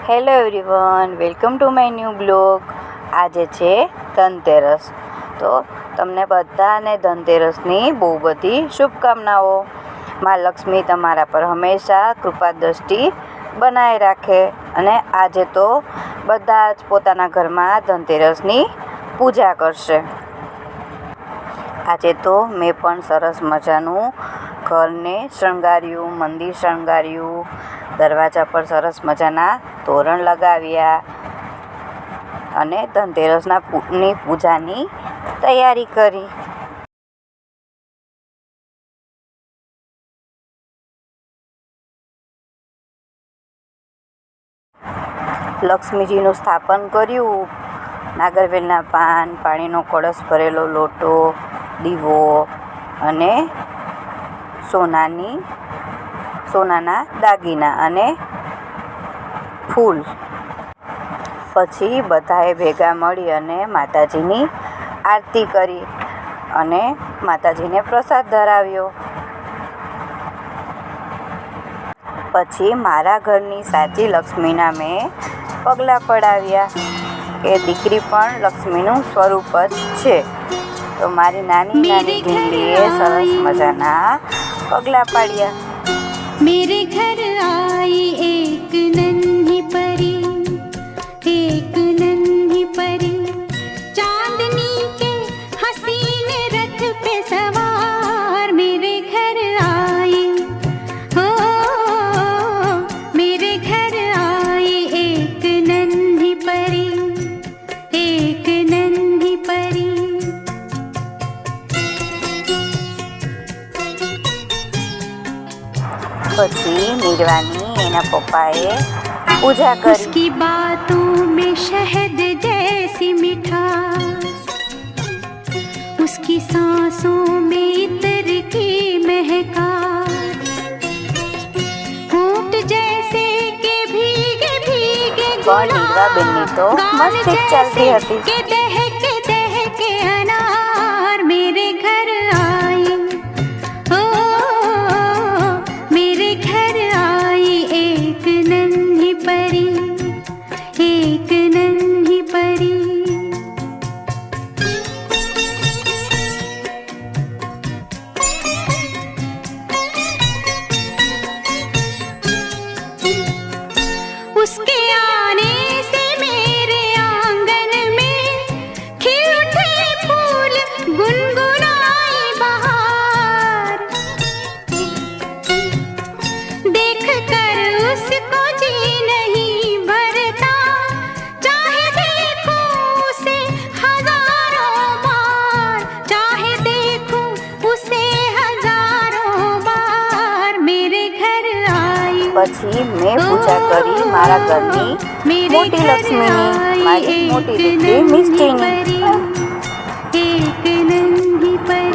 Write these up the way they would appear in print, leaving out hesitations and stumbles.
Hello everyone, welcome to my new blog. આજે છે ધનતેરસ, તો તમને બધાને ધનતેરસની બહુ બધી શુભકામનાઓ. મા લક્ષ્મી તમારા પર હંમેશા કૃપા દ્રષ્ટિ બનાવી રાખે. અને આજે તો બધા જ પોતાના ઘરમાં ધનતેરસની પૂજા કરશે. આજે તો મેં પણ સરસ મજાનું ઘરને શણગાર્યું, મંદિર શણગાર્યું, દરવાજા પર સરસ મજાના તોરણ લગાવ્યા અને ધનતેરસની પૂજાની તૈયારી કરી. લક્ષ્મીજીનું સ્થાપન કર્યું. નાગરવેલના પાન, પાણીનો કળશ ભરેલો લોટો, દીવો અને સોનાના દાગીના અને ફૂલ. પછી બધાએ ભેગા મળી અને માતાજીની આરતી કરી અને માતાજીને પ્રસાદ ધરાવ્યો. પછી મારા ઘરની સાચી લક્ષ્મીના મેં પગલાં પડાવ્યા કે દીકરી પણ લક્ષ્મીનું સ્વરૂપ જ છે. તો મારી નાની નાની ઢીંગલીએ સરસ મજાના પગલાં પાડ્યા. मेरे घर आई एक नन्ही परी, एक नन्ही परी, चांदनी के हसीन रथ पे सवार. मेरे घर आई, हो मेरे घर आई एक नन्ही परी, एक नन्ही परी. પછી મીરવાની એના પપ્પાએ પૂજા કરી. उसकी बातों में शहद जैसी मिठास, उसकी सांसों में इत्र की महकास, होंठ जैसे के भीगे भीगे પણ નીરવાબેનની તો મસ્તી જ ચાલતી હતી. के दहके अनार. मेरे घर आई, ओ मेरे घर आई एक नन्ही परी, एक नन्ही परी. उसके आने से मेरे आंगन में खिल उठे फूल, गुनगुनाई बहार. देख कर उसको जी नहीं भरता, चाहे देखूं उसे हजारों बार, चाहे देखूं उसे हजारों बार. मेरे घर आई, પછી મેં પૂજા કરી મારા ઘરની મોટી લક્ષ્મીની, મારી મોટી દીકરી મિષ્ટીની.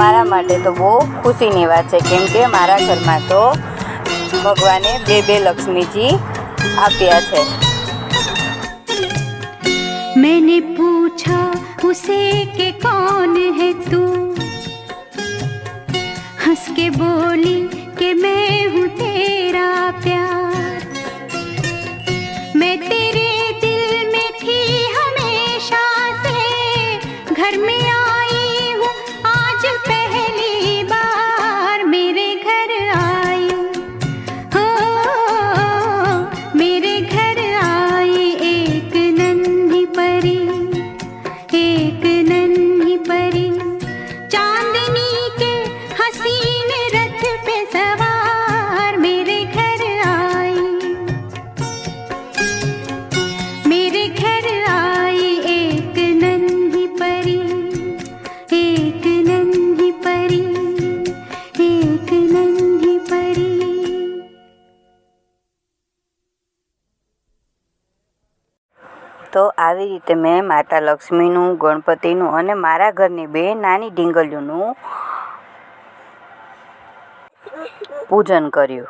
મારા માટે તો બહુ ખુશીની વાત છે, કેમ કે મારા ઘરમાં તો ભગવાને બે લક્ષ્મીજી આપ્યા છે. मैंने पूछा उसे कि कौन है तू, हंस के बोली कि मैं हूँ तेरा प्यार. मैं तेरे दिल में थी हमेशा से, घर में आई हूँ आज पहली बार. मेरे घर आई, हो मेरे घर आई एक नन्ही परी, एक नन्ही परी, चांदनी के हसीन रथ पे सवार. मेरे घर आई, मेरे घर आई एक नन्ही परी, एक नन्ही परी, एक नन्ही परी. તો આવી રીતે મેં માતા લક્ષ્મીનું, ગણપતિનું અને મારા ઘરની બે નાની ઢીંગલીઓનું પૂજન કર્યું.